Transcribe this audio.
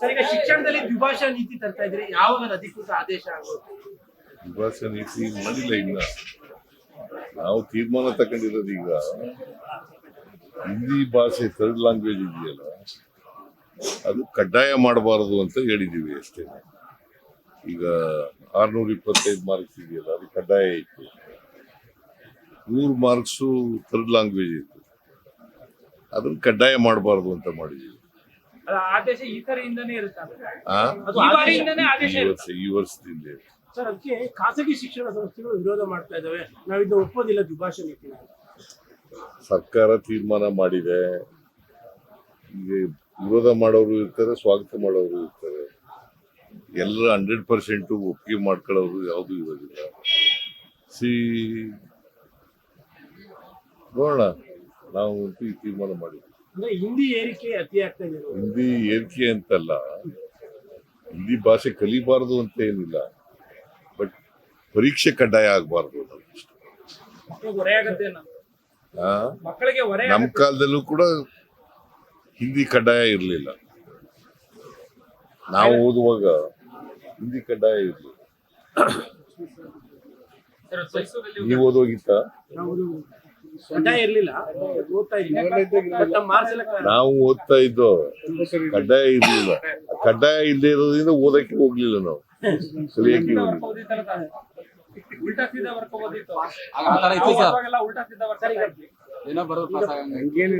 Sir, ಈಗ ಶಿಕ್ಷಣದಲ್ಲಿ ದ್ವಿಭಾಷಾ ನೀತಿ ತರ್ತಾ ಇದ್ರಿ, ಯಾವಾಗ ಅದು ಅಧಿಕೃತ ಆದೇಶ ಆಗೋದು? ದ್ವಿಭಾಷಾ ನೀತಿ ಮಾಡಿಲ್ಲ. ಇನ್ನ ನಾವು ತೀರ್ಮಾನ ತಗೊಂಡಿರೋದು ಈಗ ಹಿಂದಿ ಭಾಷೆ ಥರ್ಡ್ ಲ್ಯಾಂಗ್ವೇಜ್ ಇದೆಯಲ್ಲ, ಅದು ಕಡ್ಡಾಯ ಮಾಡಬಾರದು ಅಂತ ಹೇಳಿದೀವಿ ಅಷ್ಟೇ. ಈಗ 625 ಮಾರ್ಕ್ಸ್ ಇದೆಯಲ್ಲ, ಅದು ಕಡ್ಡಾಯ ಇತ್ತು. 100 ಮಾರ್ಕ್ಸು ಥರ್ಡ್ ಲ್ಯಾಂಗ್ವೇಜ್ ಇತ್ತು, ಅದನ್ನ ಕಡ್ಡಾಯ ಮಾಡಬಾರದು ಅಂತ ಮಾಡಿದೀವಿ. ಆದೇಶ ಈ ಸರಿಯಿಂದನೇ ಇರುತ್ತೆ, ಈ ವರ್ಷದಿಂದ. ಸರ್, ಅದಕ್ಕೆ ಖಾಸಗಿ ಶಿಕ್ಷಣ ಸಂಸ್ಥೆಗಳು ವಿರೋಧ ಮಾಡ್ತಾ ಇದ್ದಾವೆ, ನಾವಿದ್ದು ಒಪ್ಪೋದಿಲ್ಲ ದ್ವಿಭಾಷಾ ನೀತಿ. ಸರ್ಕಾರ ತೀರ್ಮಾನ ಮಾಡಿದೆ, ಈಗ ವಿರೋಧ ಮಾಡೋರು ಇರ್ತಾರೆ, ಸ್ವಾಗತ ಮಾಡೋರು ಇರ್ತಾರೆ. ಎಲ್ಲರ 100% ಒಪ್ಪಿಗೆ ಮಾಡ್ಕೊಳ್ಳೋರು ಯಾವುದು ಇರೋದಿಲ್ಲ. ನೋಡೋಣ, ನಾವು ಈ ತೀರ್ಮಾನ ಮಾಡಿದ್ವಿ. ಅಂದ್ರೆ ಹಿಂದಿ ಏರಿಕೆ ಅತಿ ಆಗ್ತಾ ಇದೆ. ಹಿಂದಿ ಏರಿಕೆ ಅಂತಲ್ಲ, ಹಿಂದಿ ಭಾಷೆ ಕಲಿಬಾರದು ಅಂತ ಏನಿಲ್ಲ, ಬಟ್ ಪರೀಕ್ಷೆ ಕಡ್ಡಾಯ ಆಗಬಾರ್ದು. ನಮ್ಮ ಕಾಲದಲ್ಲೂ ಕೂಡ ಹಿಂದಿ ಕಡ್ಡಾಯ ಇರಲಿಲ್ಲ. ನಾವು ಓದುವಾಗ ಹಿಂದಿ ಕಡ್ಡಾಯ ಇರಲಿಲ್ಲ. ನೀವು ಓದೋಗಿತ್ತ? ಕಡ್ಡಾಯ ಇರ್ಲಿಲ್ಲ, ಓದ್ತಾ ಇದ್ವಿ. ನಾವು ಓದ್ತಾ ಇದ್ದೋ, ಕಡ್ಡಾಯ ಇರ್ಲಿಲ್ಲ. ಕಡ್ಡಾಯ ಇಲ್ಲದೆ ಇರೋದ್ರಿಂದ ಓದಕ್ಕೆ ಹೋಗ್ಲಿಲ್ಲ, ನಾವು ಕಲಿಯಕ್ಕೆ ಹೋಗ್ಲಿಲ್ಲ.